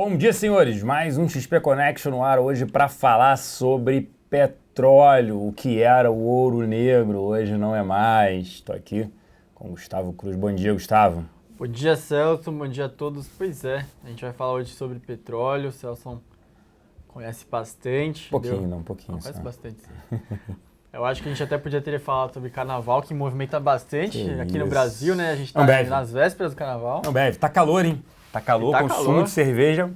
Bom dia, senhores. Mais um XP Connection no ar hoje para falar sobre petróleo, o que era o ouro negro, hoje não é mais. Estou aqui com o Gustavo Cruz. Bom dia, Gustavo. Bom dia, Celso. Bom dia a todos. Pois é, a gente vai falar hoje sobre petróleo. O Celso conhece bastante. Um pouquinho. Conhece bastante, sim. Eu acho que a gente até podia ter falado sobre carnaval, que movimenta bastante aqui no Brasil, né? A gente tá nas vésperas do carnaval. Não bebe. Tá calor, hein? Tá calor, consumo de cerveja.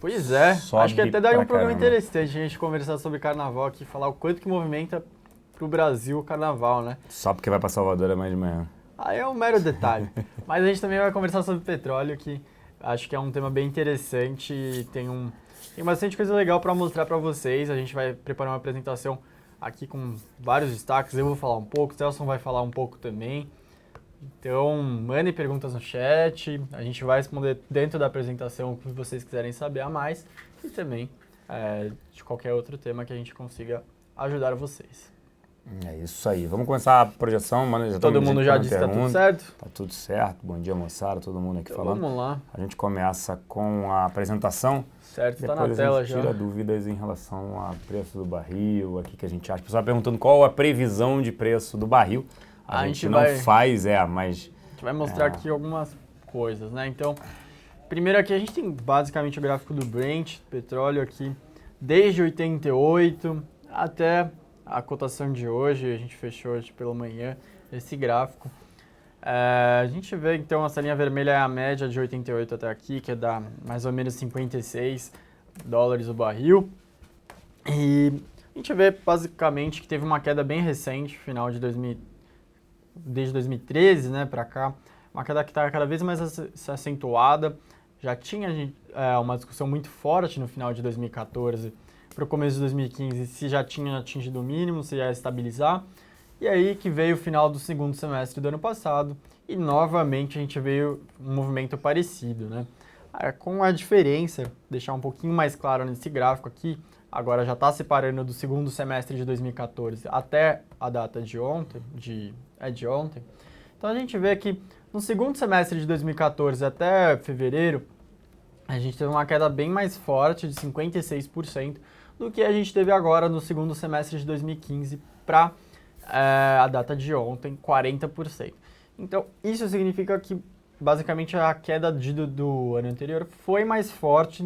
Pois é, acho que até daria um programa interessante a gente conversar sobre carnaval aqui, falar o quanto que movimenta pro Brasil o carnaval, né? Só porque vai pra Salvador amanhã de manhã. Aí é um mero detalhe. Mas a gente também vai conversar sobre petróleo, que acho que é um tema bem interessante e tem bastante coisa legal para mostrar para vocês. A gente vai preparar uma apresentação aqui com vários destaques. Eu vou falar um pouco, o Celso vai falar um pouco também. Então, mandem perguntas no chat, a gente vai responder dentro da apresentação o que vocês quiserem saber a mais e também de qualquer outro tema que a gente consiga ajudar vocês. É isso aí. Vamos começar a projeção. Todo mundo já disse que tá tudo certo? Tá tudo certo. Bom dia, moçada. Todo mundo aqui falando. Vamos lá. A gente começa com a apresentação. Certo, tá na tela já. Tira dúvidas em relação ao preço do barril, aqui que a gente acha. O pessoal perguntando qual a previsão de preço do barril. A gente não faz, mas... A gente vai mostrar aqui algumas coisas, né? Então, primeiro aqui a gente tem basicamente o gráfico do Brent, petróleo aqui, desde 88 até a cotação de hoje. A gente fechou hoje pela manhã esse gráfico. A gente vê, então, essa linha vermelha é a média de 88 até aqui, que dá mais ou menos 56 dólares o barril. E a gente vê, basicamente, que teve uma queda bem recente, final de desde 2013, né, para cá, uma queda que está cada vez mais acentuada. Já tinha uma discussão muito forte no final de 2014 para o começo de 2015, se já tinha atingido o mínimo, se ia estabilizar. E aí que veio o final do segundo semestre do ano passado e novamente a gente veio um movimento parecido, né? Com a diferença, deixar um pouquinho mais claro nesse gráfico aqui, agora já está separando do segundo semestre de 2014 até a data de ontem, de ontem. Então a gente vê que no segundo semestre de 2014 até fevereiro, a gente teve uma queda bem mais forte, de 56%, do que a gente teve agora no segundo semestre de 2015 para a data de ontem, 40%. Então isso significa que basicamente a queda do ano anterior foi mais forte,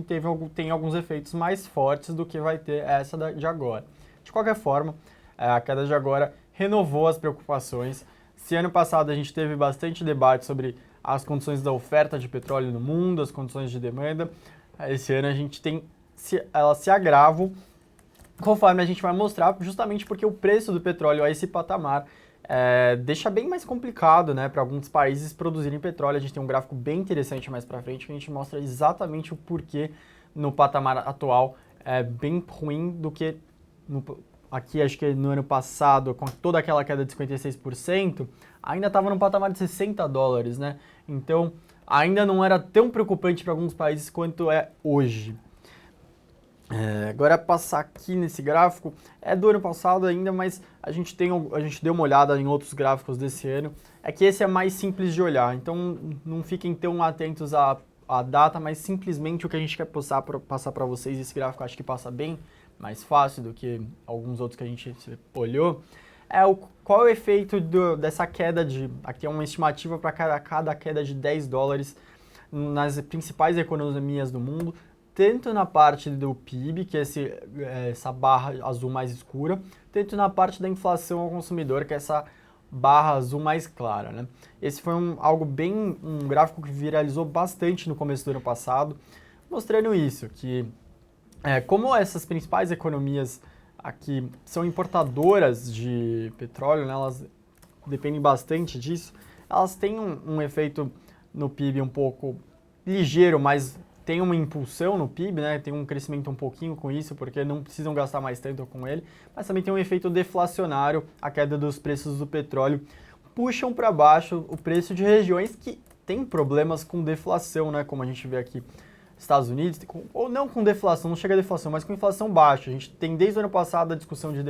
tem alguns efeitos mais fortes do que vai ter essa de agora. De qualquer forma, a queda de agora renovou as preocupações. Se ano passado a gente teve bastante debate sobre as condições da oferta de petróleo no mundo, as condições de demanda, esse ano a gente tem, elas se agravam conforme a gente vai mostrar, justamente porque o preço do petróleo a esse patamar deixa bem mais complicado, né, para alguns países produzirem petróleo. A gente tem um gráfico bem interessante mais para frente que a gente mostra exatamente o porquê no patamar atual é bem ruim do que aqui, acho que no ano passado, com toda aquela queda de 56%, ainda estava no patamar de 60 dólares, né? Então, ainda não era tão preocupante para alguns países quanto é hoje. Agora, passar aqui nesse gráfico, é do ano passado ainda, mas a gente deu uma olhada em outros gráficos desse ano. É que esse é mais simples de olhar, então não fiquem tão atentos à data, mas simplesmente o que a gente quer passar para vocês. Esse gráfico acho que passa bem mais fácil do que alguns outros que a gente olhou. Qual é o efeito dessa queda aqui é uma estimativa para cada queda de 10 dólares nas principais economias do mundo, tanto na parte do PIB, que é essa barra azul mais escura, tanto na parte da inflação ao consumidor, que é essa barra azul mais clara, né? Esse foi um gráfico que viralizou bastante no começo do ano passado, mostrando isso, que como essas principais economias aqui são importadoras de petróleo, né, elas dependem bastante disso, elas têm um efeito no PIB um pouco ligeiro, mas tem uma impulsão no PIB, né, tem um crescimento um pouquinho com isso, porque não precisam gastar mais tanto com ele, mas também tem um efeito deflacionário, a queda dos preços do petróleo puxam para baixo o preço de regiões que têm problemas com deflação, né, como a gente vê aqui. Estados Unidos, ou não com deflação, não chega a deflação, mas com inflação baixa. A gente tem desde o ano passado a discussão de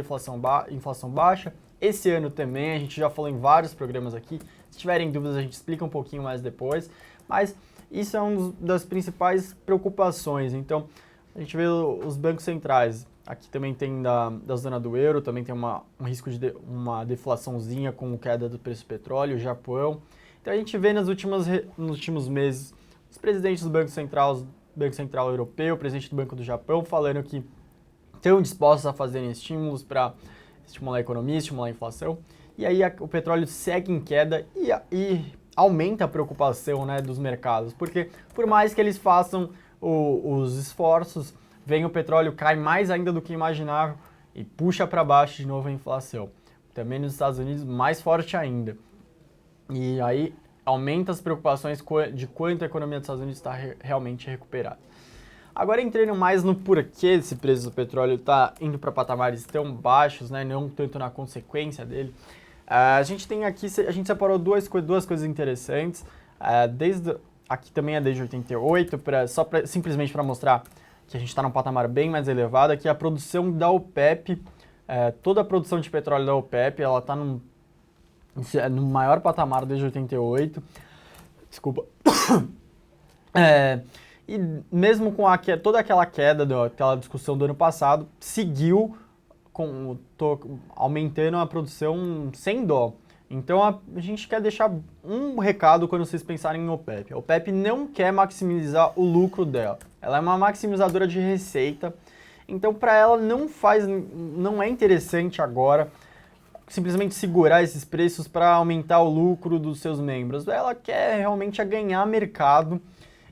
inflação baixa, esse ano também, a gente já falou em vários programas aqui. Se tiverem dúvidas, a gente explica um pouquinho mais depois. Mas Isso é uma das principais preocupações. Então, a gente vê os bancos centrais. Aqui também tem da zona do euro, também tem um risco de uma deflaçãozinha com queda do preço do petróleo, Japão. Então a gente vê nos últimos meses os presidentes do Banco Central Europeu, o presidente do Banco do Japão, falando que estão dispostos a fazerem estímulos para estimular a economia, estimular a inflação. E aí o petróleo segue em queda e aumenta a preocupação, né, dos mercados, porque por mais que eles façam os esforços, vem o petróleo, cai mais ainda do que imaginavam e puxa para baixo de novo a inflação. Também nos Estados Unidos, mais forte ainda. E aí aumenta as preocupações de quanto a economia dos Estados Unidos está realmente recuperada. Agora entrando mais no porquê esse preço do petróleo está indo para patamares tão baixos, né, não tanto na consequência dele. A gente tem aqui, a gente separou duas coisas interessantes. Aqui também é desde 88, simplesmente para mostrar que a gente está num patamar bem mais elevado. Aqui a produção da OPEP, toda a produção de petróleo da OPEP, ela está no maior patamar desde 88. Desculpa. E mesmo com toda aquela queda, aquela discussão do ano passado, seguiu aumentando a produção sem dó. Então a gente quer deixar um recado quando vocês pensarem em OPEP. A OPEP não quer maximizar o lucro dela. Ela é uma maximizadora de receita. Então para ela não é interessante agora simplesmente segurar esses preços para aumentar o lucro dos seus membros. Ela quer realmente ganhar mercado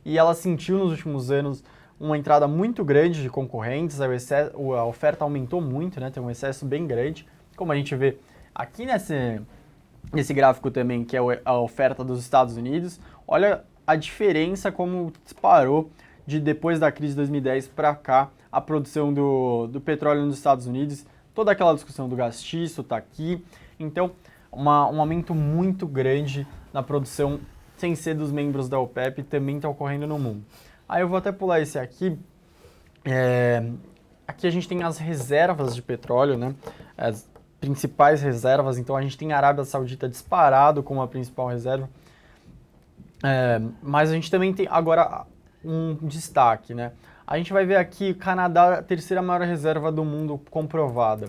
e ela sentiu nos últimos anos uma entrada muito grande de concorrentes, a oferta aumentou muito, né? Tem um excesso bem grande, como a gente vê aqui nesse gráfico também, que é a oferta dos Estados Unidos. Olha a diferença como disparou de depois da crise de 2010 para cá, a produção do petróleo nos Estados Unidos. Toda aquela discussão do gás xisto está aqui. Então, um aumento muito grande na produção sem ser dos membros da OPEP também está ocorrendo no mundo. Aí eu vou até pular esse aqui. Aqui a gente tem as reservas de petróleo, né? As principais reservas. Então a gente tem a Arábia Saudita disparado como a principal reserva. Mas a gente também tem agora um destaque, né? A gente vai ver aqui o Canadá, a terceira maior reserva do mundo comprovada.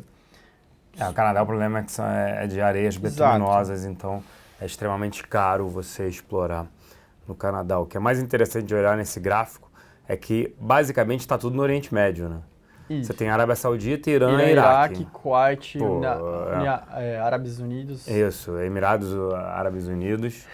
O Canadá, o problema é que é de areias bituminosas, então é extremamente caro você explorar no Canadá. O que é mais interessante de olhar nesse gráfico é que basicamente está tudo no Oriente Médio, né? Isso. Você tem Arábia Saudita, Irã e Iraque. Kuwait, Árabes Unidos. Isso, Emirados Árabes Unidos.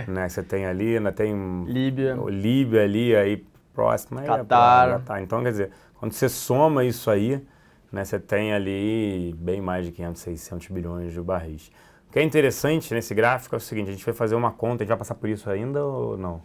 Né? Você tem ali, ainda tem Líbia ali, aí próximo. Catar. Então, quer dizer, quando você soma isso aí, né, você tem ali bem mais de 500, 600 bilhões de barris. O que é interessante nesse gráfico é o seguinte, a gente vai fazer uma conta, a gente vai passar por isso ainda ou não?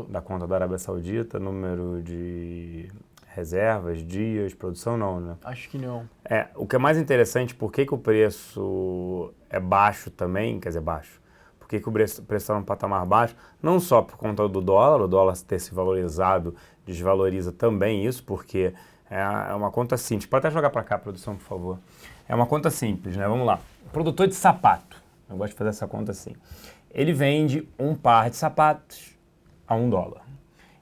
Da conta da Arábia Saudita, número de reservas, dias, produção, não, né? Acho que não. O que é mais interessante, por que o preço é baixo também, quer dizer, baixo, por que o preço está num patamar baixo, não só por conta do dólar, o dólar ter se valorizado, desvaloriza também isso, porque é uma conta simples. Pode até jogar para cá, produção, por favor. É uma conta simples, né? Vamos lá. Produtor de sapato, eu gosto de fazer essa conta assim. Ele vende um par de sapatos a $1.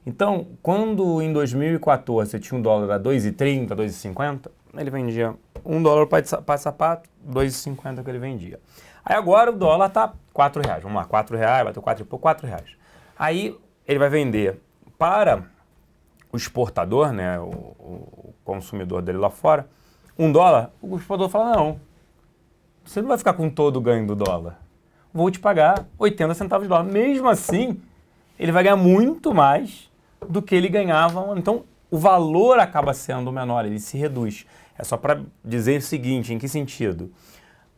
Então, quando em 2014 você tinha um dólar a 2,30, 2,50, ele vendia $1 para sapato, 2,50 que ele vendia. Aí agora o dólar está R$4. Vamos lá, R$4, vai ter 4 e pouco, R$4. Aí ele vai vender para o exportador, né, o consumidor dele lá fora, $1, o exportador fala, não, você não vai ficar com todo o ganho do dólar. Vou te pagar 80 centavos de dólar. Mesmo assim, ele vai ganhar muito mais do que ele ganhava. Então, o valor acaba sendo menor, ele se reduz. É só para dizer o seguinte, em que sentido?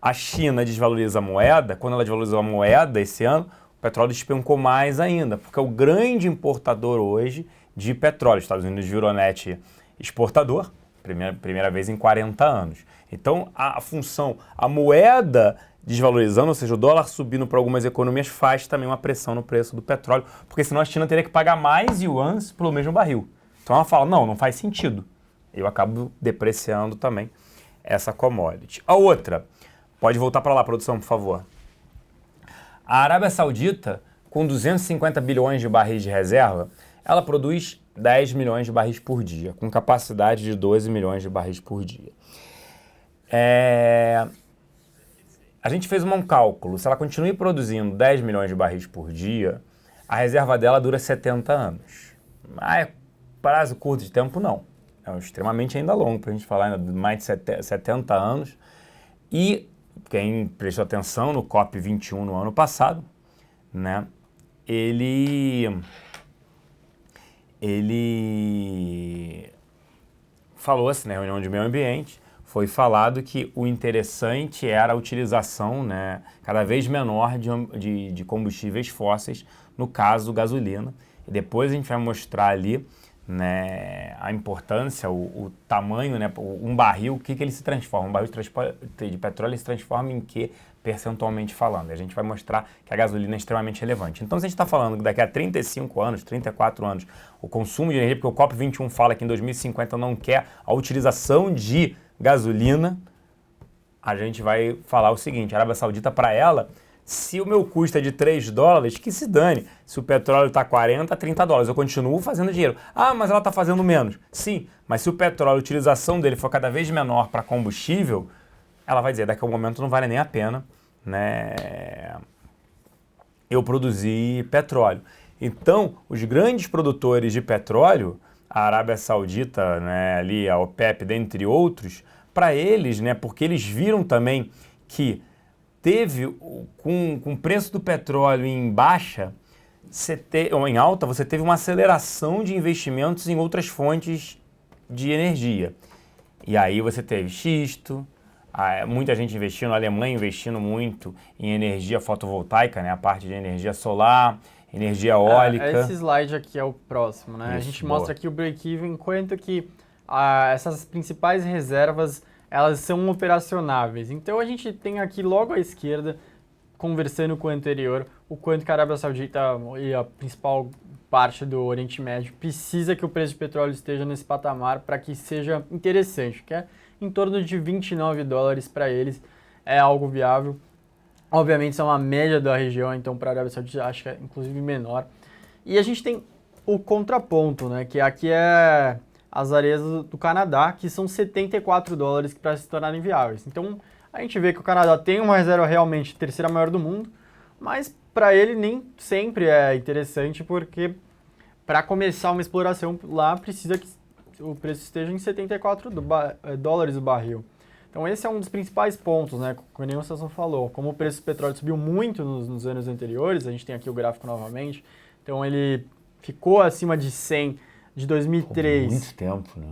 A China desvaloriza a moeda, quando ela desvalorizou a moeda esse ano, o petróleo despencou mais ainda, porque é o grande importador hoje de petróleo. Os Estados Unidos virou net exportador, primeira vez em 40 anos. Então, a função, a moeda desvalorizando, ou seja, o dólar subindo para algumas economias, faz também uma pressão no preço do petróleo, porque senão a China teria que pagar mais yuans pelo mesmo barril. Então ela fala, não faz sentido. Eu acabo depreciando também essa commodity. A outra, pode voltar para lá, produção, por favor. A Arábia Saudita com 250 bilhões de barris de reserva, ela produz 10 milhões de barris por dia, com capacidade de 12 milhões de barris por dia. A gente fez um cálculo, se ela continue produzindo 10 milhões de barris por dia, a reserva dela dura 70 anos. Mas prazo curto de tempo, não. É extremamente ainda longo para a gente falar, ainda mais de 70 anos. E quem prestou atenção no COP21 no ano passado, né, ele falou assim, na reunião de meio ambiente, foi falado que o interessante era a utilização, né, cada vez menor de combustíveis fósseis, no caso gasolina. E depois a gente vai mostrar ali, né, a importância, o tamanho, né, um barril, o que ele se transforma. Um barril de petróleo se transforma em que, percentualmente falando? A gente vai mostrar que a gasolina é extremamente relevante. Então, se a gente está falando que daqui a 35 anos, 34 anos, o consumo de energia, porque o COP21 fala que em 2050 não quer a utilização de gasolina, a gente vai falar o seguinte: a Arábia Saudita, para ela, se o meu custo é de $3, que se dane. Se o petróleo está 40, 30 dólares, eu continuo fazendo dinheiro. Ah, mas ela está fazendo menos. Sim, mas se o petróleo, a utilização dele for cada vez menor para combustível, ela vai dizer, daqui a um momento não vale nem a pena, né, eu produzir petróleo. Então, os grandes produtores de petróleo, a Arábia Saudita, né, ali a OPEP, dentre outros, para eles, né, porque eles viram também que teve, com o preço do petróleo em baixa, ou em alta, você teve uma aceleração de investimentos em outras fontes de energia. E aí você teve xisto, muita gente investindo, a Alemanha investindo muito em energia fotovoltaica, né, a parte de energia solar, energia eólica. Esse slide aqui é o próximo, né? Isso, a gente mostra aqui o break-even, enquanto que essas principais reservas, elas são operacionáveis. Então a gente tem aqui logo à esquerda, conversando com o anterior, o quanto que a Arábia Saudita e a principal parte do Oriente Médio precisa que o preço de petróleo esteja nesse patamar para que seja interessante, que é em torno de 29 dólares para eles, é algo viável. Obviamente isso é uma média da região, então para a Arábia Saudita acho que é inclusive menor. E a gente tem o contraponto, né, que aqui é as areias do Canadá, que são 74 dólares para se tornarem viáveis. Então, a gente vê que o Canadá tem uma reserva realmente terceira maior do mundo, mas para ele nem sempre é interessante, porque para começar uma exploração lá, precisa que o preço esteja em 74 dólares o barril. Então, esse é um dos principais pontos, né? Como o Nelson falou, como o preço do petróleo subiu muito nos anos anteriores, a gente tem aqui o gráfico novamente, então ele ficou acima de 100 de 2003 muito tempo, né?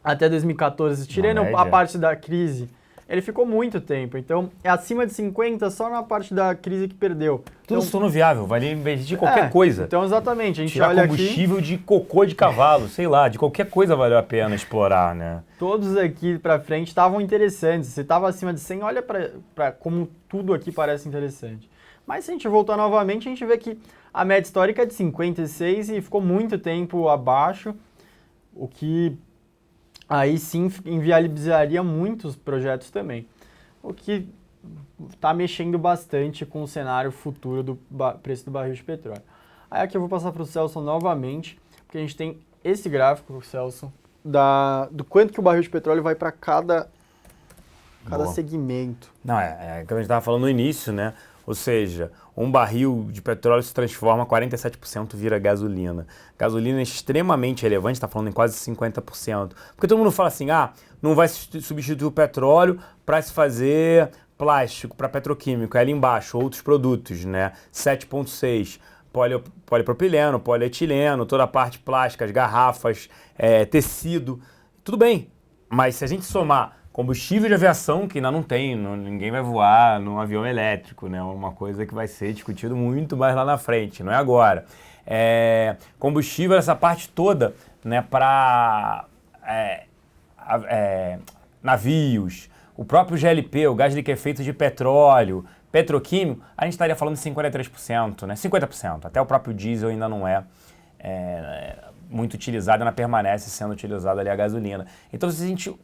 Até 2014, tirando a parte da crise, ele ficou muito tempo. Então, é acima de 50 só na parte da crise que perdeu. Tudo se tornou viável, vale investir em qualquer coisa. Então, exatamente, a gente tirar olha combustível aqui, de cocô de cavalo, sei lá, de qualquer coisa valeu a pena explorar, né? Todos aqui pra frente estavam interessantes. Se estava acima de 100, olha para como tudo aqui parece interessante. Mas se a gente voltar novamente, a gente vê que a média histórica é de 56 e ficou muito tempo abaixo, o que aí sim inviabilizaria muitos projetos também. O que está mexendo bastante com o cenário futuro do preço do barril de petróleo. Aí aqui eu vou passar para o Celso novamente, porque a gente tem esse gráfico, Celso, do quanto que o barril de petróleo vai para cada segmento. Não, é o que a gente estava falando no início, né? Ou seja, um barril de petróleo se transforma, 47% vira gasolina. Gasolina é extremamente relevante, está falando em quase 50%. Porque todo mundo fala assim, não vai substituir o petróleo para se fazer plástico, para petroquímico. É ali embaixo, outros produtos, né? 7,6%. Polipropileno, polietileno, toda a parte plástica, as garrafas, tecido. Tudo bem, mas se a gente somar combustível de aviação, que ainda não tem, ninguém vai voar num avião elétrico, né? Uma coisa que vai ser discutido muito mais lá na frente, não é agora. Combustível, essa parte toda, né, para navios, o próprio GLP, o gás liquefeito de petróleo, petroquímico, a gente estaria falando de 53%, né? 50%. Até o próprio diesel ainda não é muito utilizado, ainda permanece sendo utilizada ali a gasolina. Então, se a gente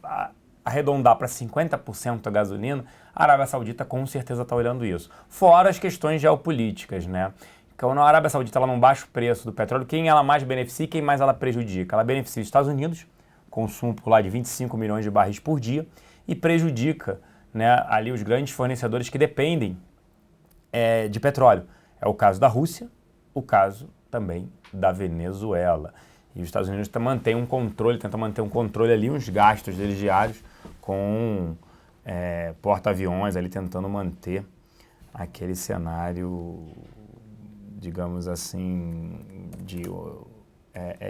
arredondar para 50% a gasolina, a Arábia Saudita com certeza está olhando isso. Fora as questões geopolíticas, né? quando a Arábia Saudita ela não baixa o preço do petróleo, quem ela mais beneficia e quem mais ela prejudica? Ela beneficia os Estados Unidos, consumo por lá de 25 milhões de barris por dia, e prejudica, né, ali os grandes fornecedores que dependem de petróleo. É o caso da Rússia, o caso também da Venezuela. E os Estados Unidos tenta manter um controle ali, uns gastos deles diários com porta-aviões ali tentando manter aquele cenário, digamos assim,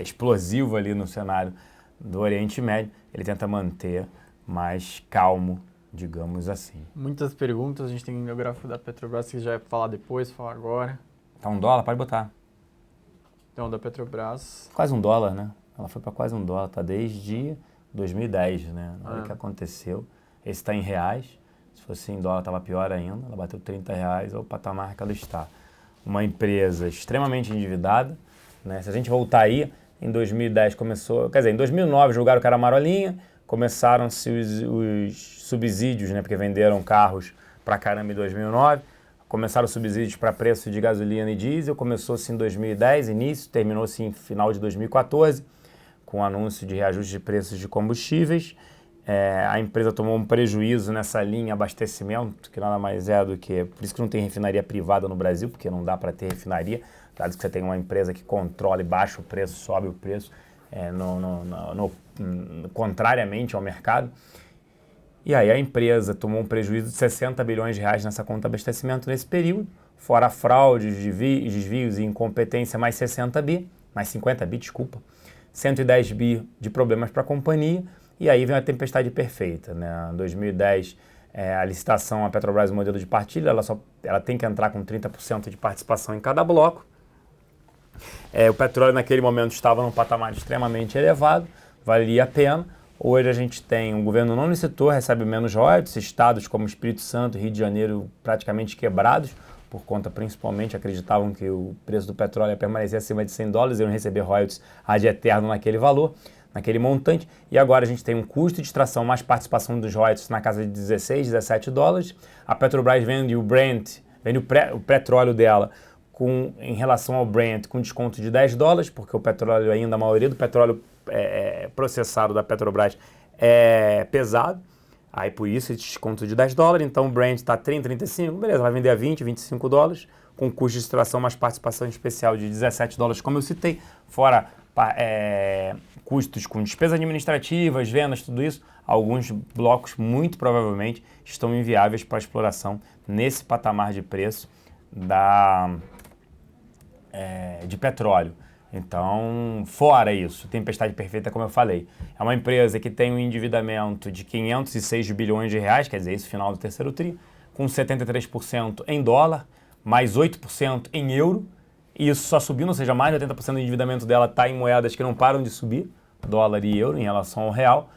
explosivo ali no cenário do Oriente Médio. Ele tenta manter mais calmo, digamos assim. Muitas perguntas, a gente tem o gráfico da Petrobras, que já vai falar depois, falar agora. Tá $1? Pode botar. Então, da Petrobras... Quase $1, né? Ela foi para quase $1, tá desde 2010, né? Olha o que aconteceu. Esse está em reais, se fosse em dólar estava pior ainda, ela bateu R$30, é o patamar que ela está. Uma empresa extremamente endividada, né? Se a gente voltar aí, em 2010 começou, quer dizer, em 2009 julgaram que era marolinha, começaram-se os subsídios, né? Porque venderam carros pra caramba em 2009, começaram os subsídios para preço de gasolina e diesel, começou-se em 2010, início, terminou-se em final de 2014, com o anúncio de reajuste de preços de combustíveis. A empresa tomou um prejuízo nessa linha abastecimento, que nada mais é do que... Por isso que não tem refinaria privada no Brasil, porque não dá para ter refinaria, dado que você tem uma empresa que controla e baixa o preço, sobe o preço, contrariamente ao mercado. E aí a empresa tomou um prejuízo de R$60 bilhões nessa conta de abastecimento nesse período, fora fraudes, desvios e incompetência, mais 50 bi, desculpa, 110 bi de problemas para a companhia, e aí vem a tempestade perfeita, né? Em 2010, a licitação, a Petrobras, o modelo de partilha, ela tem que entrar com 30% de participação em cada bloco. O petróleo naquele momento estava num patamar extremamente elevado, valia a pena. Hoje a gente tem um governo não licitou, recebe menos royalties, estados como Espírito Santo e Rio de Janeiro praticamente quebrados, por conta principalmente acreditavam que o preço do petróleo ia permanecer acima de $100 e iam receber royalties ad eterno naquele valor, naquele montante. E agora a gente tem um custo de extração mais participação dos royalties na casa de $16, $17. A Petrobras vende o Brent, vende o petróleo dela em relação ao Brent com desconto de $10, porque o petróleo ainda, a maioria do petróleo processado da Petrobras é pesado, aí por isso esse desconto de $10, então o Brent está 30, 35, beleza, vai vender a 20, $25, com custo de extração mais participação especial de $17, como eu citei, fora custos com despesas administrativas, vendas, tudo isso, alguns blocos muito provavelmente estão inviáveis para exploração nesse patamar de preço de petróleo. Então, fora isso, tempestade perfeita, como eu falei, é uma empresa que tem um endividamento de 506 bilhões de reais, quer dizer, isso final do terceiro tri, com 73% em dólar, mais 8% em euro, e isso só subindo, ou seja, mais de 80% do endividamento dela está em moedas que não param de subir, dólar e euro, em relação ao real.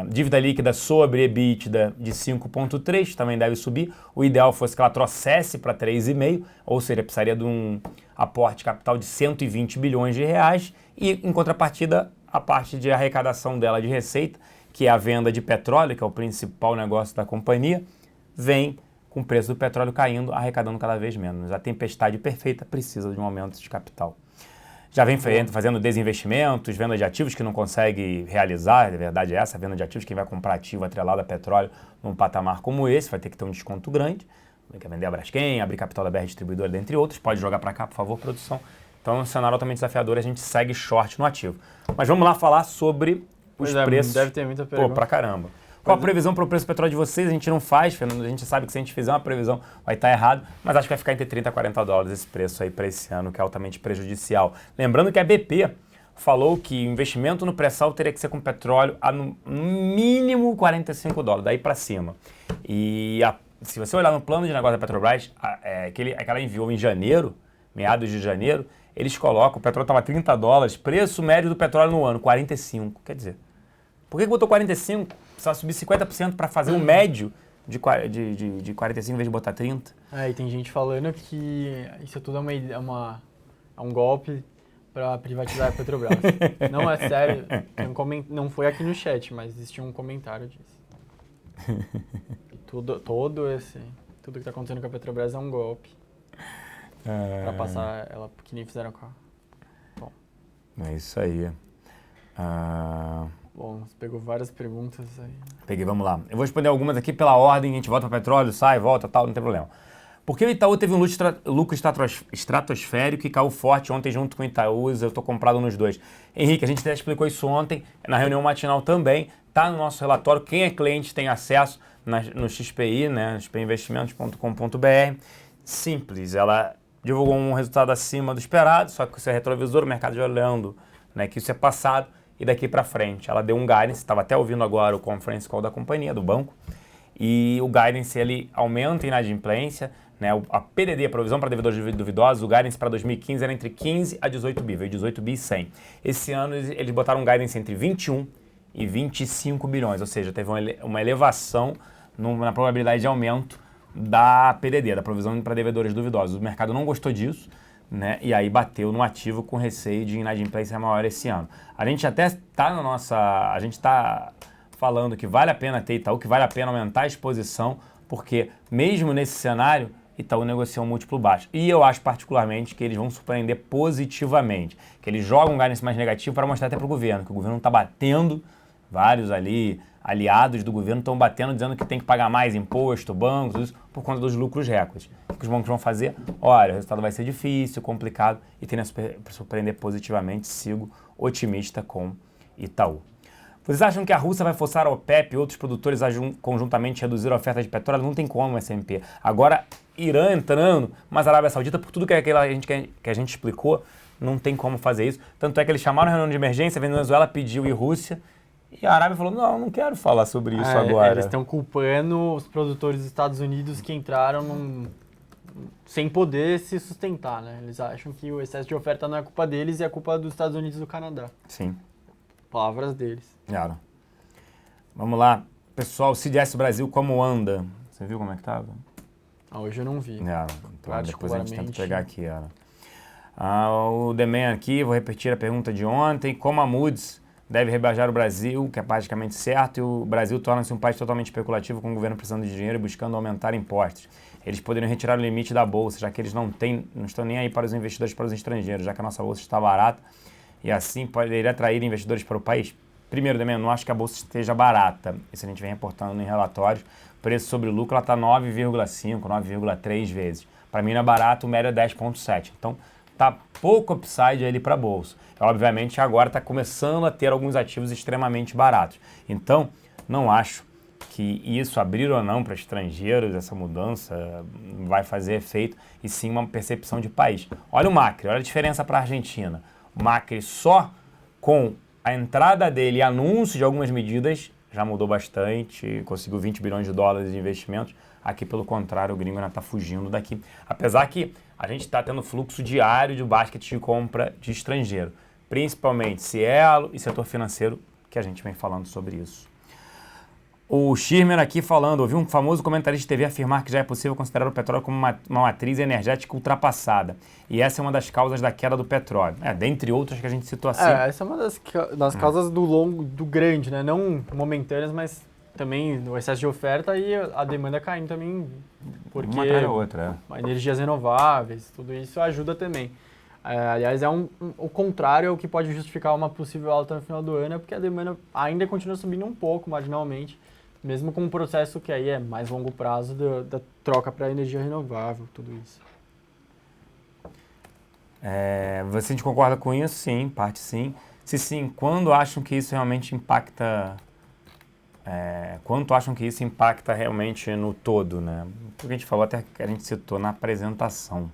Dívida líquida sobre EBITDA de 5,3, também deve subir. O ideal fosse que ela trouxesse para 3,5, ou seja, precisaria de um aporte de capital de 120 bilhões de reais e, em contrapartida, a parte de arrecadação dela de receita, que é a venda de petróleo, que é o principal negócio da companhia, vem com o preço do petróleo caindo, arrecadando cada vez menos. A tempestade perfeita precisa de um aumento de capital. Já vem fazendo desinvestimentos, venda de ativos que não consegue realizar, a verdade é essa, venda de ativos, quem vai comprar ativo atrelado a petróleo num patamar como esse vai ter que ter um desconto grande, quer vender a Braskem, abrir capital da BR Distribuidora, dentre outros, pode jogar para cá, por favor, produção. Então é um cenário altamente desafiador, a gente segue short no ativo. Mas vamos lá falar sobre os preços. Deve ter muita pergunta. Pô, pra caramba. Qual a previsão para o preço do petróleo de vocês? A gente não faz, Fernando, a gente sabe que se a gente fizer uma previsão vai estar errado, mas acho que vai ficar entre 30 a 40 dólares esse preço aí para esse ano, que é altamente prejudicial. Lembrando que a BP falou que o investimento no pré-sal teria que ser com petróleo a no mínimo 45 dólares, daí para cima. E se você olhar no plano de negócio da Petrobras, que ela enviou em janeiro, meados de janeiro, eles colocam, o petróleo estava 30 dólares, preço médio do petróleo no ano, 45, quer dizer... Por que botou 45? Precisava subir 50% para fazer um médio de 45 em vez de botar 30? E tem gente falando que isso tudo é um golpe para privatizar a Petrobras. Não é sério, não foi aqui no chat, mas existia um comentário disso. Tudo que está acontecendo com a Petrobras é um golpe. para passar ela, que nem fizeram com a... Bom. É isso aí. Bom, você pegou várias perguntas aí. Peguei, vamos lá. Eu vou responder algumas aqui pela ordem, a gente volta para petróleo, sai, volta, tal, não tem problema. Por que o Itaú teve um lucro estratosférico e caiu forte ontem junto com o Itaúsa? Eu estou comprado nos dois. Henrique, a gente até explicou isso ontem, na reunião matinal também, tá no nosso relatório. Quem é cliente tem acesso no XPI, né, xpinvestimentos.com.br. Simples, ela divulgou um resultado acima do esperado, só que isso é retrovisor, o mercado já olhando, né, que isso é passado e daqui para frente. Ela deu um guidance, estava até ouvindo agora o conference call da companhia, do banco, e o guidance ele aumenta a inadimplência, né, a PDD, a provisão para devedores duvidosos, o guidance para 2015 era entre 15 a 18 bi, veio 18 bi e 100. Esse ano eles botaram um guidance entre 21 e 25 bilhões, ou seja, teve uma elevação na probabilidade de aumento da PDD, da provisão para devedores duvidosos. O mercado não gostou disso, né, e aí bateu no ativo com receio de inadimplência maior esse ano. A gente até está a gente está falando que vale a pena ter Itaú, que vale a pena aumentar a exposição, porque mesmo nesse cenário, Itaú negociou um múltiplo baixo. E eu acho particularmente que eles vão surpreender positivamente, que eles jogam um guidance mais negativo para mostrar até para o governo, que o governo está batendo, vários ali, aliados do governo estão batendo, dizendo que tem que pagar mais imposto, bancos, isso, por conta dos lucros recordes. O que os bancos vão fazer? Olha, o resultado vai ser difícil, complicado, e tende a surpreender positivamente, sigo otimista com Itaú. Vocês acham que a Rússia vai forçar a OPEP e outros produtores a conjuntamente reduzir a oferta de petróleo? Não tem como, SMP. Agora, Irã entrando, mas a Arábia Saudita, por tudo que a gente explicou, não tem como fazer isso. Tanto é que eles chamaram a reunião de emergência, a Venezuela pediu e Rússia, e a Arábia falou, não quero falar sobre isso agora. Eles estão culpando os produtores dos Estados Unidos que entraram sem poder se sustentar, né? Eles acham que o excesso de oferta não é culpa deles e é culpa dos Estados Unidos e do Canadá. Sim. Palavras deles. Claro. Vamos lá. Pessoal, CDS Brasil, como anda? Você viu como é que tava? Hoje eu não vi. Então depois a gente tenta pegar aqui. O Demen aqui, vou repetir a pergunta de ontem. Como a Moody's deve rebaixar o Brasil, que é praticamente certo, e o Brasil torna-se um país totalmente especulativo, com o governo precisando de dinheiro e buscando aumentar impostos. Eles poderiam retirar o limite da Bolsa, já que eles não estão nem aí para os investidores, para os estrangeiros, já que a nossa Bolsa está barata, e assim poderia atrair investidores para o país. Primeiro, Demen, não acho que a Bolsa esteja barata. Isso a gente vem reportando em relatórios. O preço sobre lucro está 9,5, 9,3 vezes. Para mim não é barato, o médio é 10,7. Então, tá pouco upside ali para a Bolsa. Obviamente, agora está começando a ter alguns ativos extremamente baratos. Então, não acho que isso, abrir ou não para estrangeiros, essa mudança vai fazer efeito, e sim uma percepção de país. Olha o Macri, olha a diferença para a Argentina. O Macri só com a entrada dele e anúncio de algumas medidas já mudou bastante, conseguiu 20 bilhões de dólares de investimentos. Aqui, pelo contrário, o gringo ainda está fugindo daqui. Apesar que a gente está tendo fluxo diário de basquete de compra de estrangeiro, principalmente Cielo e setor financeiro, que a gente vem falando sobre isso. O Schirmer aqui falando, ouvi um famoso comentarista de TV afirmar que já é possível considerar o petróleo como uma matriz energética ultrapassada. E essa é uma das causas da queda do petróleo. Dentre outras que a gente citou assim. Essa é uma das causas do grande, né? Não momentâneas, mas também o excesso de oferta e a demanda caindo também. Porque uma atrás da outra. Energias renováveis, tudo isso ajuda também. Aliás, o contrário é o que pode justificar uma possível alta no final do ano, porque a demanda ainda continua subindo um pouco, marginalmente, mesmo com um processo que aí é mais longo prazo da troca para energia renovável, tudo isso. Você concorda com isso? Sim, parte sim. Se sim, quando acham que isso realmente impacta... quanto acham que isso impacta realmente no todo, né? Porque a gente falou, até que a gente citou na apresentação.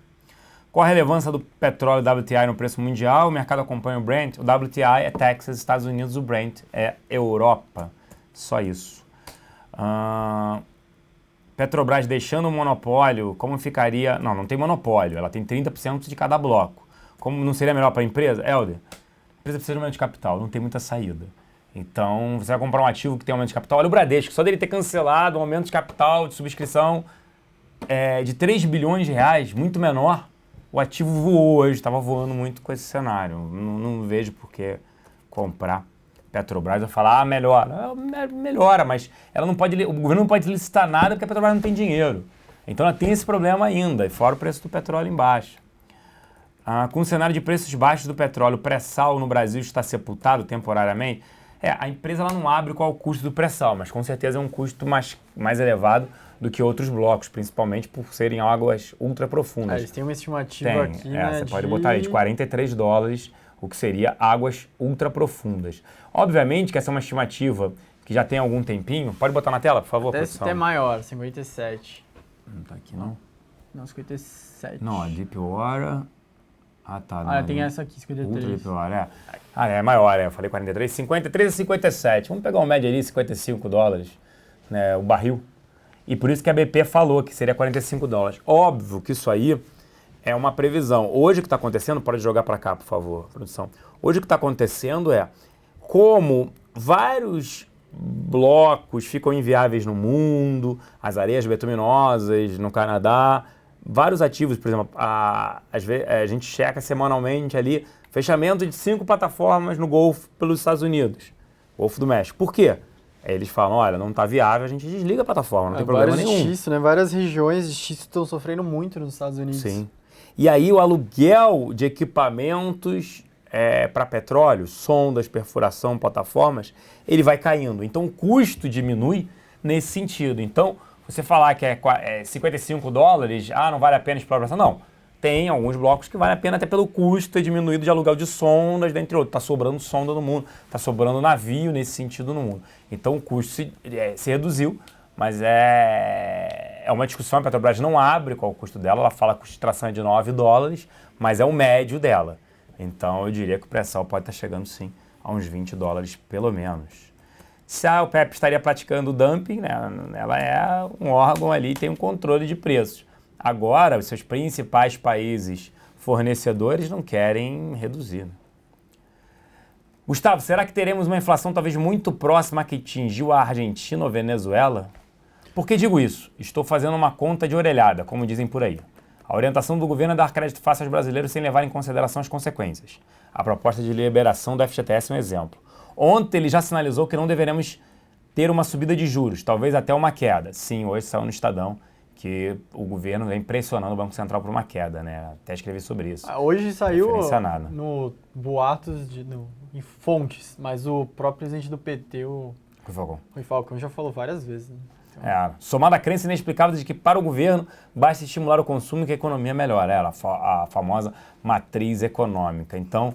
Qual a relevância do petróleo WTI no preço mundial? O mercado acompanha o Brent. O WTI é Texas, Estados Unidos, o Brent é Europa. Só isso. Petrobras deixando o monopólio, como ficaria... Não tem monopólio, ela tem 30% de cada bloco. Como não seria melhor para a empresa? Helder, a empresa precisa de aumento de capital, não tem muita saída. Então, você vai comprar um ativo que tem aumento de capital. Olha o Bradesco, só dele ter cancelado um aumento de capital, de subscrição de 3 bilhões de reais, muito menor, o ativo voou hoje, estava voando muito com esse cenário. Não vejo por que comprar Petrobras. Eu falar, melhora. Melhora, mas ela não pode, o governo não pode licitar nada porque a Petrobras não tem dinheiro. Então ela tem esse problema ainda, e fora o preço do petróleo embaixo. Com o cenário de preços baixos do petróleo, o pré-sal no Brasil está sepultado temporariamente. A empresa ela não abre qual é o custo do pré-sal, mas com certeza é um custo mais elevado do que outros blocos, principalmente por serem águas ultra profundas. Eles têm uma estimativa aqui, né, você pode botar aí de $43, o que seria águas ultra profundas. Obviamente que essa é uma estimativa que já tem algum tempinho. Pode botar na tela, por favor, produção. Até maior, 57. Não tá aqui, não? Não, 57. Não, a Deep Water... tá. Tem essa aqui, 53. Ultra Deep Water, é maior, eu falei 43. 53 a 57. Vamos pegar uma média ali, $55, né, o barril. E por isso que a BP falou que seria $45. Óbvio que isso aí é uma previsão. Hoje o que está acontecendo, pode jogar para cá, por favor, produção. Hoje o que está acontecendo é como vários blocos ficam inviáveis no mundo, as areias bituminosas no Canadá, vários ativos, por exemplo, a gente checa semanalmente ali fechamento de 5 plataformas no Golfo pelos Estados Unidos, Golfo do México. Por quê? Aí eles falam, olha, não está viável, a gente desliga a plataforma, não tem problema nenhum. Xisto, né? Várias regiões de xisto estão sofrendo muito nos Estados Unidos. Sim. E aí o aluguel de equipamentos para petróleo, sondas, perfuração, plataformas, ele vai caindo. Então o custo diminui nesse sentido. Então, você falar que é $55, não vale a pena exploração, não. Tem alguns blocos que vale a pena até pelo custo diminuído de aluguel de sondas, dentre outros. Está sobrando sonda no mundo, está sobrando navio nesse sentido no mundo. Então o custo se reduziu, mas é uma discussão. A Petrobras não abre qual é o custo dela, ela fala que o custo de tração é de $9, mas é o médio dela. Então eu diria que o pré-sal pode estar chegando sim a uns $20 pelo menos. Se a OPEP estaria praticando dumping, né, ela é um órgão ali, tem um controle de preços. Agora, os seus principais países fornecedores não querem reduzir. Né? Gustavo, será que teremos uma inflação talvez muito próxima que atingiu a Argentina ou Venezuela? Por que digo isso? Estou fazendo uma conta de orelhada, como dizem por aí. A orientação do governo é dar crédito fácil aos brasileiros sem levar em consideração as consequências. A proposta de liberação do FGTS é um exemplo. Ontem ele já sinalizou que não deveremos ter uma subida de juros, talvez até uma queda. Sim, hoje saiu no Estadão que o governo vem pressionando o Banco Central por uma queda, né? Até escrevi sobre isso. Hoje saiu no boatos em fontes, mas o próprio presidente do PT, o Rui Falcão, já falou várias vezes. Né? Então... somada à crença inexplicável de que para o governo basta estimular o consumo e que a economia melhora. A famosa matriz econômica. Então,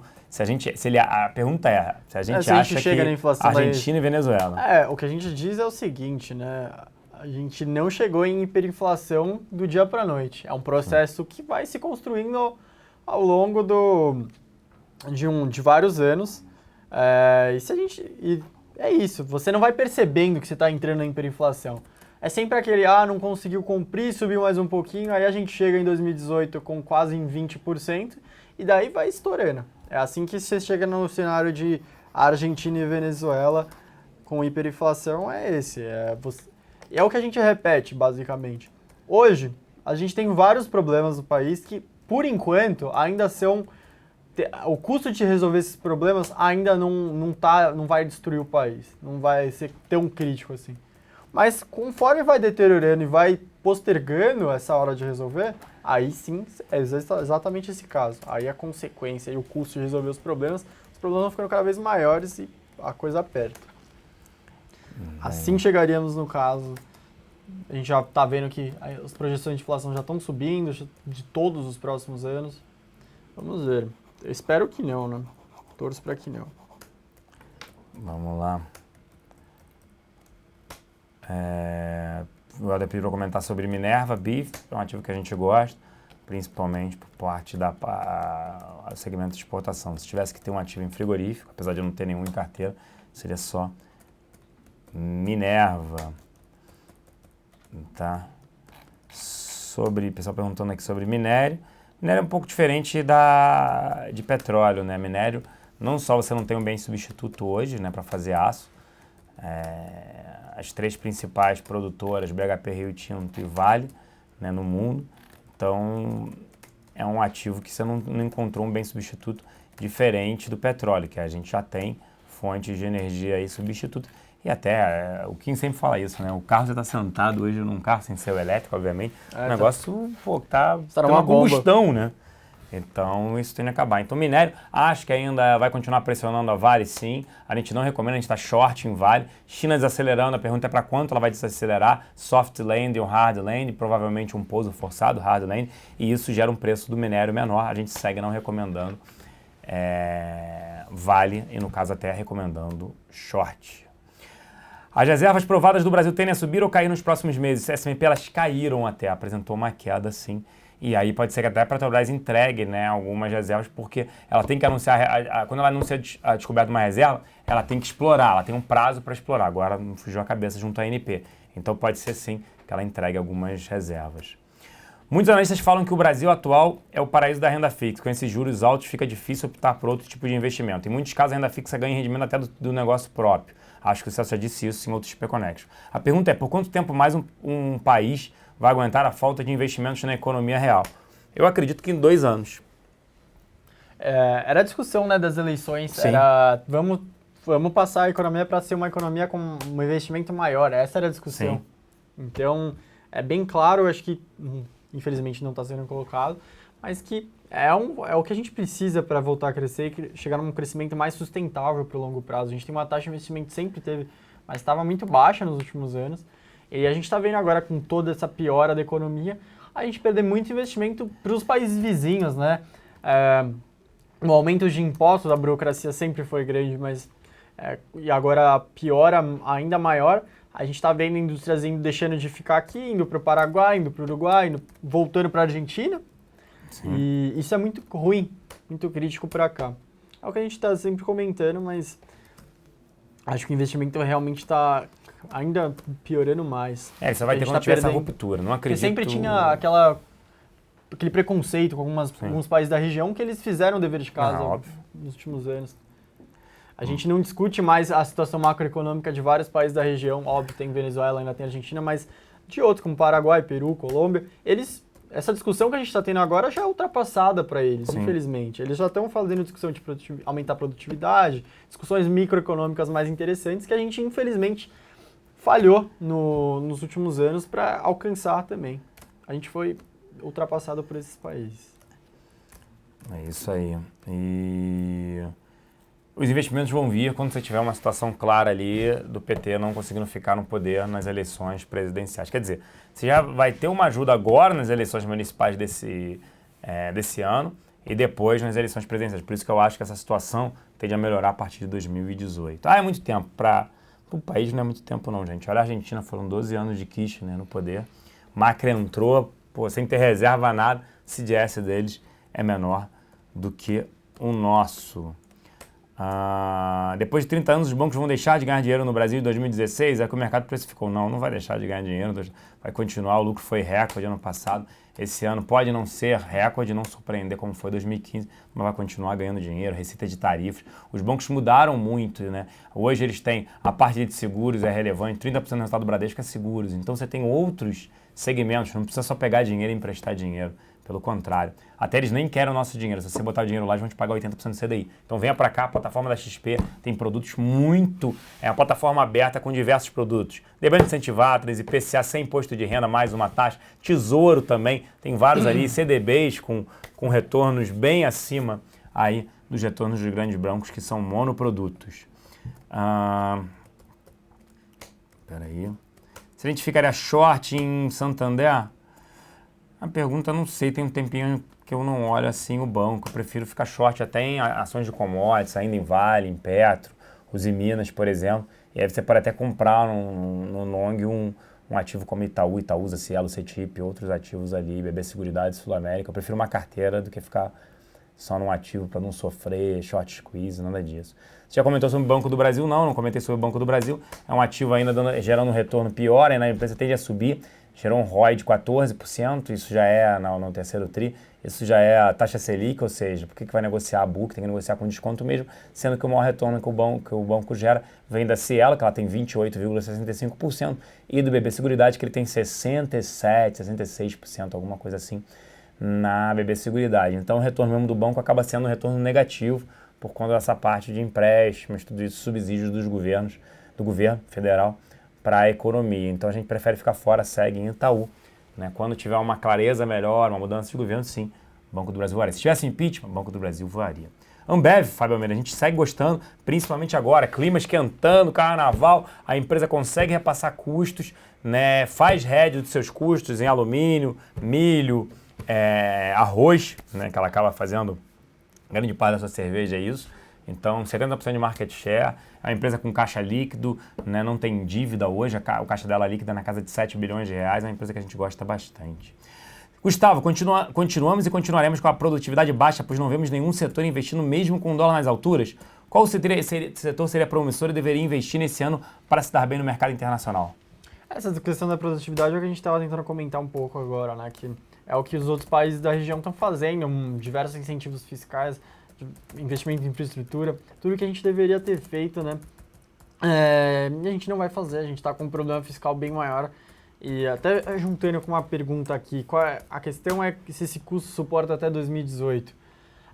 a pergunta é, se a gente acha chega que na inflação Argentina e Venezuela... o que a gente diz é o seguinte, né? A gente não chegou em hiperinflação do dia para a noite. É um processo que vai se construindo ao longo de vários anos. E é isso, você não vai percebendo que você está entrando em hiperinflação. É sempre aquele, não conseguiu cumprir, subiu mais um pouquinho, aí a gente chega em 2018 com quase em 20%, e daí vai estourando. É assim que você chega no cenário de Argentina e Venezuela com hiperinflação, é esse. É o que a gente repete, basicamente. Hoje, a gente tem vários problemas no país que, por enquanto, ainda são... O custo de resolver esses problemas ainda não vai destruir o país. Não vai ser tão crítico assim. Mas conforme vai deteriorando e vai postergando essa hora de resolver, aí sim é exatamente esse caso. Aí a consequência e o custo de resolver os problemas vão ficando cada vez maiores e a coisa aperta. Assim chegaríamos no caso, a gente já está vendo que as projeções de inflação já estão subindo de todos os próximos anos. Vamos ver. Eu espero que não, né? Torço para que não. Vamos lá. O Helder pediu para comentar sobre Minerva, BIF, é um ativo que a gente gosta, principalmente por parte do segmento de exportação. Se tivesse que ter um ativo em frigorífico, apesar de eu não ter nenhum em carteira, seria só Minerva. Tá? Pessoal perguntando aqui sobre minério. Minério é um pouco diferente de petróleo, né? Minério, não só você não tem um bem substituto hoje, né, para fazer aço. As três principais produtoras, BHP, Rio Tinto e Vale, né, no mundo. Então, é um ativo que você não encontrou um bem substituto diferente do petróleo, que a gente já tem fontes de energia aí substituto. E até, o Kim sempre fala isso, né? O carro já está sentado hoje num carro sem ser o elétrico, obviamente. O negócio, pô, tá uma combustão, né? Então, isso tem que acabar. Então, minério, acho que ainda vai continuar pressionando a Vale, sim. A gente não recomenda, a gente está short em Vale. China desacelerando, a pergunta é para quanto ela vai desacelerar. Soft land ou hard land, provavelmente um pouso forçado, hard land. E isso gera um preço do minério menor. A gente segue não recomendando Vale e, no caso, até recomendando short. As reservas provadas do Brasil tendem a subir ou cair nos próximos meses. S&P, elas caíram até, apresentou uma queda, sim. E aí pode ser que até a Petrobras entregue, né, algumas reservas, porque ela tem que anunciar, quando ela anuncia a descoberta de uma reserva, ela tem que explorar, ela tem um prazo para explorar. Agora não fugiu a cabeça junto à ANP. Então pode ser sim que ela entregue algumas reservas. Muitos analistas falam que o Brasil atual é o paraíso da renda fixa. Com esses juros altos fica difícil optar por outro tipo de investimento. Em muitos casos a renda fixa ganha rendimento até do negócio próprio. Acho que o Celso já disse isso em outros P-Connection. A pergunta é, por quanto tempo mais um país vai aguentar a falta de investimentos na economia real? Eu acredito que em 2 anos. Era a discussão, né, das eleições, Sim. Era vamos passar a economia para ser uma economia com um investimento maior, essa era a discussão. Sim. Então, é bem claro, acho que infelizmente não está sendo colocado, mas que é o que a gente precisa para voltar a crescer e chegar num crescimento mais sustentável para o longo prazo. A gente tem uma taxa de investimento, sempre teve, mas estava muito baixa nos últimos anos, e a gente está vendo agora com toda essa piora da economia, a gente perder muito investimento para os países vizinhos, né? O aumento de impostos, a burocracia sempre foi grande, mas e agora a piora ainda maior. A gente está vendo indústrias deixando de ficar aqui, indo para o Paraguai, indo para o Uruguai, voltando para a Argentina. Sim. E isso é muito ruim, muito crítico para cá. É o que a gente está sempre comentando, mas acho que o investimento realmente está ainda piorando mais. Você vai ter quando tiver essa ruptura, não acredito... Porque sempre tinha aquele preconceito com alguns países da região que eles fizeram o dever de casa nos últimos anos. A gente não discute mais a situação macroeconômica de vários países da região, óbvio, tem Venezuela, ainda tem Argentina, mas de outros, como Paraguai, Peru, Colômbia, essa discussão que a gente está tendo agora já é ultrapassada para eles, sim, infelizmente. Eles já estão fazendo discussão de aumentar a produtividade, discussões microeconômicas mais interessantes que a gente, infelizmente, falhou nos últimos anos para alcançar também. A gente foi ultrapassado por esses países. É isso aí. E os investimentos vão vir quando você tiver uma situação clara ali do PT não conseguindo ficar no poder nas eleições presidenciais. Quer dizer, você já vai ter uma ajuda agora nas eleições municipais desse ano e depois nas eleições presidenciais. Por isso que eu acho que essa situação tende a melhorar a partir de 2018. É muito tempo. Para o país não é muito tempo não, gente. Olha a Argentina, foram 12 anos de Kirchner no poder. Macri entrou, sem ter reserva nada. O CDS deles é menor do que o nosso. Depois de 30 anos, os bancos vão deixar de ganhar dinheiro no Brasil em 2016, é que o mercado precificou. Não vai deixar de ganhar dinheiro, vai continuar, o lucro foi recorde ano passado. Esse ano pode não ser recorde, não surpreender como foi 2015, mas vai continuar ganhando dinheiro, receita de tarifas. Os bancos mudaram muito, né? Hoje eles têm, a parte de seguros é relevante, 30% do resultado do Bradesco é seguros. Então você tem outros segmentos, não precisa só pegar dinheiro e emprestar dinheiro. Pelo contrário, até eles nem querem o nosso dinheiro. Se você botar o dinheiro lá, eles vão te pagar 80% do CDI. Então venha para cá, a plataforma da XP tem produtos é uma plataforma aberta com diversos produtos. Debênture incentivadas, IPCA sem imposto de renda, mais uma taxa. Tesouro também, tem vários ali, CDBs com retornos bem acima aí dos retornos dos grandes bancos, que são monoprodutos. Peraí. Se a gente ficaria short em Santander... A pergunta, não sei, tem um tempinho que eu não olho assim o banco. Eu prefiro ficar short até em ações de commodities, ainda em Vale, em Petro, Minas, por exemplo. E aí você pode até comprar no long um ativo como Itaú, Itaúsa, Cielo, CETIP, outros ativos ali, BB Seguridade, Sul América. Eu prefiro uma carteira do que ficar só num ativo para não sofrer short squeeze, nada disso. Você já comentou sobre o Banco do Brasil? Não comentei sobre o Banco do Brasil. É um ativo ainda gerando um retorno pior, ainda a empresa tende a subir. Gerou um ROI de 14%, isso já é no terceiro TRI, isso já é a taxa Selic, ou seja, por que vai negociar a BUC, tem que negociar com desconto mesmo, sendo que o maior retorno que o banco gera vem da Cielo, que ela tem 28,65%, e do BB Seguridade, que ele tem 67%, 66%, alguma coisa assim, na BB Seguridade. Então o retorno mesmo do banco acaba sendo um retorno negativo, por conta dessa parte de empréstimos, tudo isso, subsídios dos governos do governo federal para a economia. Então a gente prefere ficar fora, segue em Itaú. Né? Quando tiver uma clareza melhor, uma mudança de governo, sim, Banco do Brasil voaria. Se tivesse impeachment, Banco do Brasil voaria. Ambev, Fábio Almeida, a gente segue gostando, principalmente agora, clima esquentando, carnaval, a empresa consegue repassar custos, né, faz hedge dos seus custos em alumínio, milho, arroz, né, que ela acaba fazendo grande parte da sua cerveja, é isso. Então, 70% de market share, a empresa com caixa líquido, né, não tem dívida hoje, o caixa dela líquida é na casa de 7 bilhões de reais, é uma empresa que a gente gosta bastante. Gustavo, continuamos e continuaremos com a produtividade baixa, pois não vemos nenhum setor investindo mesmo com o dólar nas alturas. Qual setor seria promissor e deveria investir nesse ano para se dar bem no mercado internacional? Essa questão da produtividade é o que a gente estava tentando comentar um pouco agora, né? Que é o que os outros países da região estão fazendo, diversos incentivos fiscais, investimento em infraestrutura, tudo que a gente deveria ter feito, né? E a gente não vai fazer, a gente está com um problema fiscal bem maior. E até juntando com uma pergunta aqui, a questão é se esse custo suporta até 2018.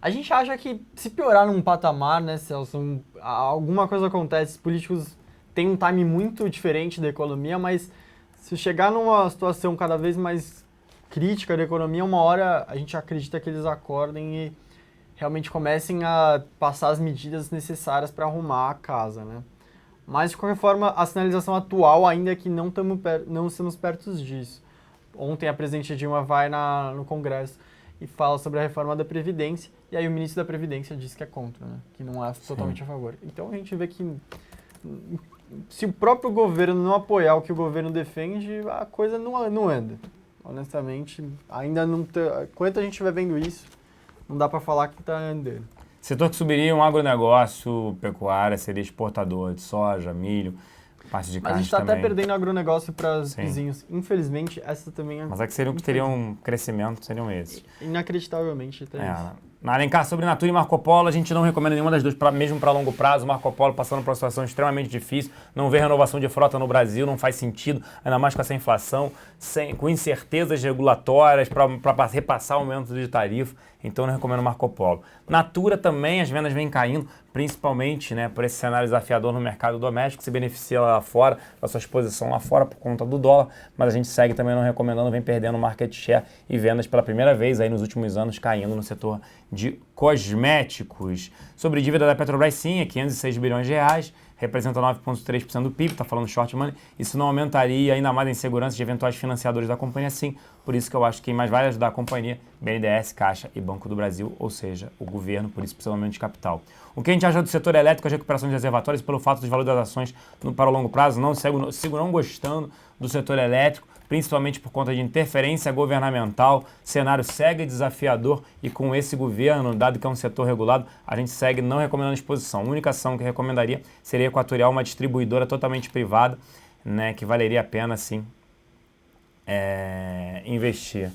A gente acha que se piorar num patamar, né, Celso, alguma coisa acontece, os políticos têm um time muito diferente da economia, mas se chegar numa situação cada vez mais crítica da economia, uma hora a gente acredita que eles acordem e realmente comecem a passar as medidas necessárias para arrumar a casa, né? Mas, de qualquer forma, a sinalização atual ainda é que não estamos perto disso. Ontem a presidente Dilma vai no Congresso e fala sobre a reforma da Previdência, e aí o ministro da Previdência diz que é contra, né? Que não é totalmente a favor. Então a gente vê que se o próprio governo não apoiar o que o governo defende, a coisa não anda. Honestamente, ainda não enquanto a gente estiver vendo isso, não dá para falar que está andando. Setor que subiria um agronegócio, pecuária, seria exportador de soja, milho, parte de carne também. Mas a gente está até perdendo agronegócio para os vizinhos. Infelizmente, essa também é... Mas é que seriam que teriam um crescimento, seriam esses. Inacreditavelmente, até isso. Na Alencar, sobre Natura e Marco Polo, a gente não recomenda nenhuma das duas, mesmo para longo prazo. Marco Polo passando por uma situação extremamente difícil, não vê renovação de frota no Brasil, não faz sentido, ainda mais com essa inflação, com incertezas regulatórias para repassar aumento de tarifa, então não recomendo Marco Polo. Natura também, as vendas vêm caindo, principalmente, né, por esse cenário desafiador no mercado doméstico, se beneficia lá fora, da sua exposição lá fora por conta do dólar, mas a gente segue também não recomendando, vem perdendo market share e vendas pela primeira vez aí nos últimos anos caindo no setor de cosméticos. Sobre dívida da Petrobras, sim, é 506 bilhões de reais, representa 9,3% do PIB, está falando short money, isso não aumentaria ainda mais a insegurança de eventuais financiadores da companhia, sim, por isso que eu acho que quem mais vai ajudar a companhia, BNDES, Caixa e Banco do Brasil, ou seja, o governo, por isso precisa de aumento de capital. O que a gente acha do setor elétrico, as recuperações de reservatórios, pelo fato dos valores das ações para o longo prazo, sigo não gostando do setor elétrico, principalmente por conta de interferência governamental, cenário segue desafiador e com esse governo, dado que é um setor regulado, a gente segue não recomendando exposição. A única ação que recomendaria seria Equatorial, uma distribuidora totalmente privada, né, que valeria a pena, sim, investir.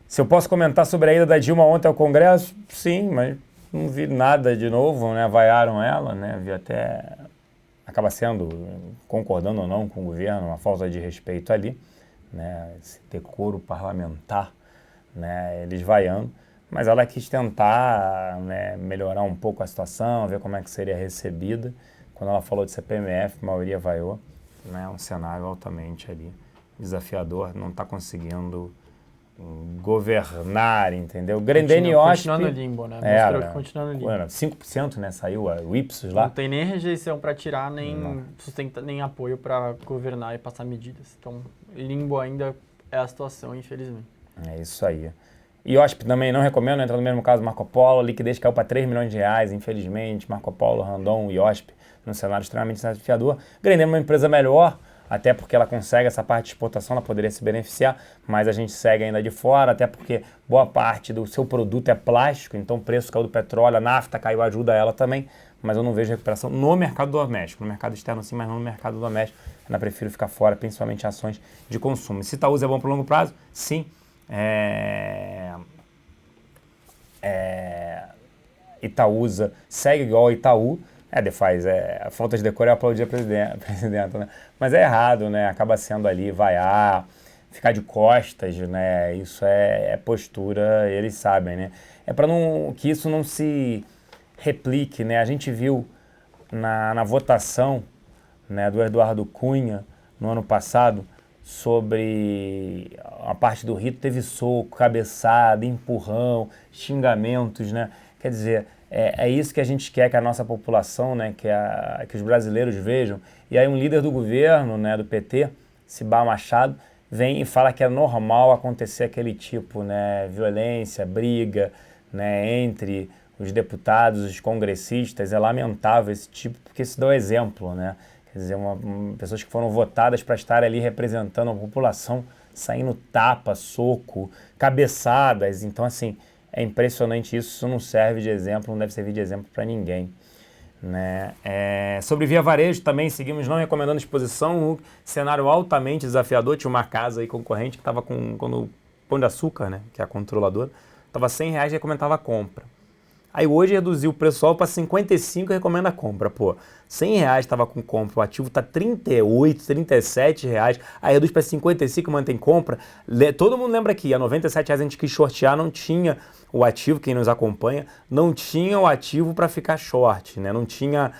Se eu posso comentar sobre a ida da Dilma ontem ao Congresso? Sim, mas não vi nada de novo, né, vaiaram ela, né, vi até... acaba sendo, concordando ou não com o governo, uma falta de respeito ali, né, esse decoro parlamentar, né, eles vaiando, mas ela quis tentar, né, melhorar um pouco a situação, ver como é que seria recebida. Quando ela falou de CPMF, a maioria vaiou, né, um cenário altamente ali desafiador, não está conseguindo governar, entendeu? Grendene e OSP... Continua no limbo, né? Mostrou que continua no limbo. 5%, né? Saiu o Ipsos lá. Não tem nem rejeição para tirar, nem apoio para governar e passar medidas. Então, limbo ainda é a situação, infelizmente. É isso aí. E OSP também não recomendo, entra no mesmo caso Marco Polo, a liquidez caiu para 3 milhões de reais, infelizmente, Marco Polo, Randon e OSP, num cenário extremamente desafiador. Grendene é uma empresa melhor, até porque ela consegue essa parte de exportação, ela poderia se beneficiar, mas a gente segue ainda de fora, até porque boa parte do seu produto é plástico, então o preço caiu do petróleo, a nafta caiu, ajuda ela também, mas eu não vejo recuperação no mercado doméstico, no mercado externo sim, mas não no mercado doméstico, eu ainda prefiro ficar fora, principalmente ações de consumo. Se Itaúsa é bom para o longo prazo? Sim. Itaúsa segue igual ao Itaú, a falta de decoro é aplaudir a presidenta, né? Mas é errado, né? Acaba sendo ali, vaiar, ficar de costas, né? Isso é postura, eles sabem, né? É para que isso não se replique, né? A gente viu na votação né, do Eduardo Cunha no ano passado sobre a parte do rito, teve soco, cabeçada, empurrão, xingamentos, né? Quer dizer, é isso que a gente quer que a nossa população, né, que os brasileiros vejam. E aí um líder do governo, né, do PT, Cibá Machado, vem e fala que é normal acontecer aquele tipo, né, violência, briga, né, entre os deputados, os congressistas. É lamentável esse tipo, porque isso dá um exemplo, né? Quer dizer, pessoas que foram votadas para estar ali representando a população, saindo tapa, soco, cabeçadas. Então, assim, é impressionante isso. Isso não serve de exemplo, não deve servir de exemplo para ninguém, né? Sobre Via Varejo também seguimos não recomendando exposição. Um cenário altamente desafiador. Tinha uma casa aí concorrente que estava quando o Pão de Açúcar, né, que é a controladora, estava R$100 e recomendava a compra. Aí hoje reduziu o preço para 55 e recomenda a compra. Pô, R$100 estava com compra, o ativo está 38, 37 reais, aí reduz para 55 e mantém compra. Todo mundo lembra que a 97 reais a gente quis shortear, não tinha o ativo, quem nos acompanha, não tinha o ativo para ficar short, né? Não tinha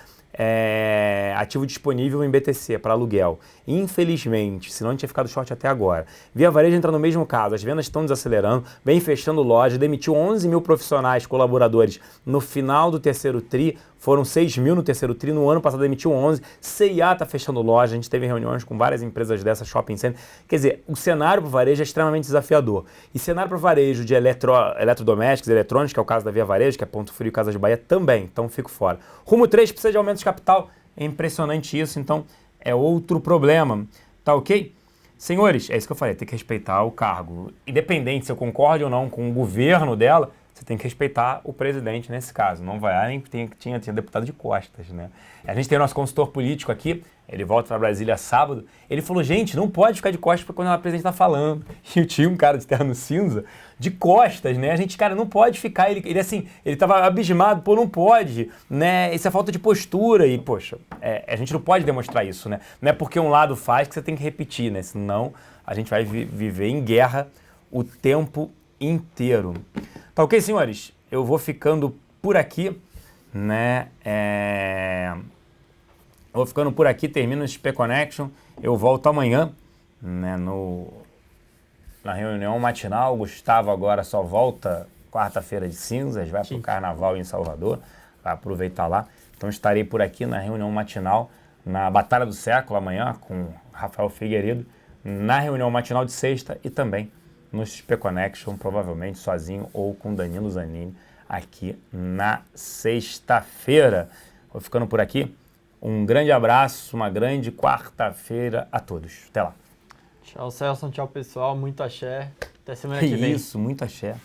ativo disponível em BTC para aluguel. Infelizmente, senão a gente tinha ficado short até agora. Via Varejo entra no mesmo caso, as vendas estão desacelerando, vem fechando loja, demitiu 11 mil profissionais, colaboradores no final do terceiro TRI, foram 6 mil no terceiro TRI, no ano passado demitiu 11, C&A está fechando loja, a gente teve reuniões com várias empresas dessas, shopping center. Quer dizer, o cenário para o varejo é extremamente desafiador. E cenário para o varejo de eletrodomésticos, eletrônicos, que é o caso da Via Varejo, que é Ponto Frio e Casas de Bahia, também, então fico fora. Rumo 3 precisa de aumento de capital, é impressionante isso, então é outro problema, tá ok? Senhores, é isso que eu falei, tem que respeitar o cargo. Independente se eu concorde ou não com o governo dela, você tem que respeitar o presidente nesse caso. Não vai nem tinha deputado de costas, né? A gente tem o nosso consultor político aqui, ele volta para Brasília sábado, ele falou, gente, não pode ficar de costas quando a presidente está falando. E eu tinha um cara de terno cinza de costas, né? A gente, cara, não pode ficar, ele assim, ele tava abismado, pô, não pode, né? Isso é falta de postura e, poxa, a gente não pode demonstrar isso, né? Não é porque um lado faz que você tem que repetir, né? Senão a gente vai viver em guerra o tempo inteiro. Tá ok, senhores? Eu vou ficando por aqui, né? Eu vou ficando por aqui, termino o XP Connection. Eu volto amanhã, né, na reunião matinal. O Gustavo agora só volta quarta-feira de cinzas, vai para o Carnaval em Salvador, vai aproveitar lá. Então estarei por aqui na reunião matinal, na Batalha do Século amanhã, com Rafael Figueiredo, na reunião matinal de sexta e também no XP Connection, provavelmente sozinho ou com Danilo Zanini, aqui na sexta-feira. Vou ficando por aqui. Um grande abraço, uma grande quarta-feira a todos. Até lá. Tchau, Celso. Tchau, pessoal. Muito axé. Até semana que vem. Isso, muito axé.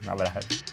Um abraço.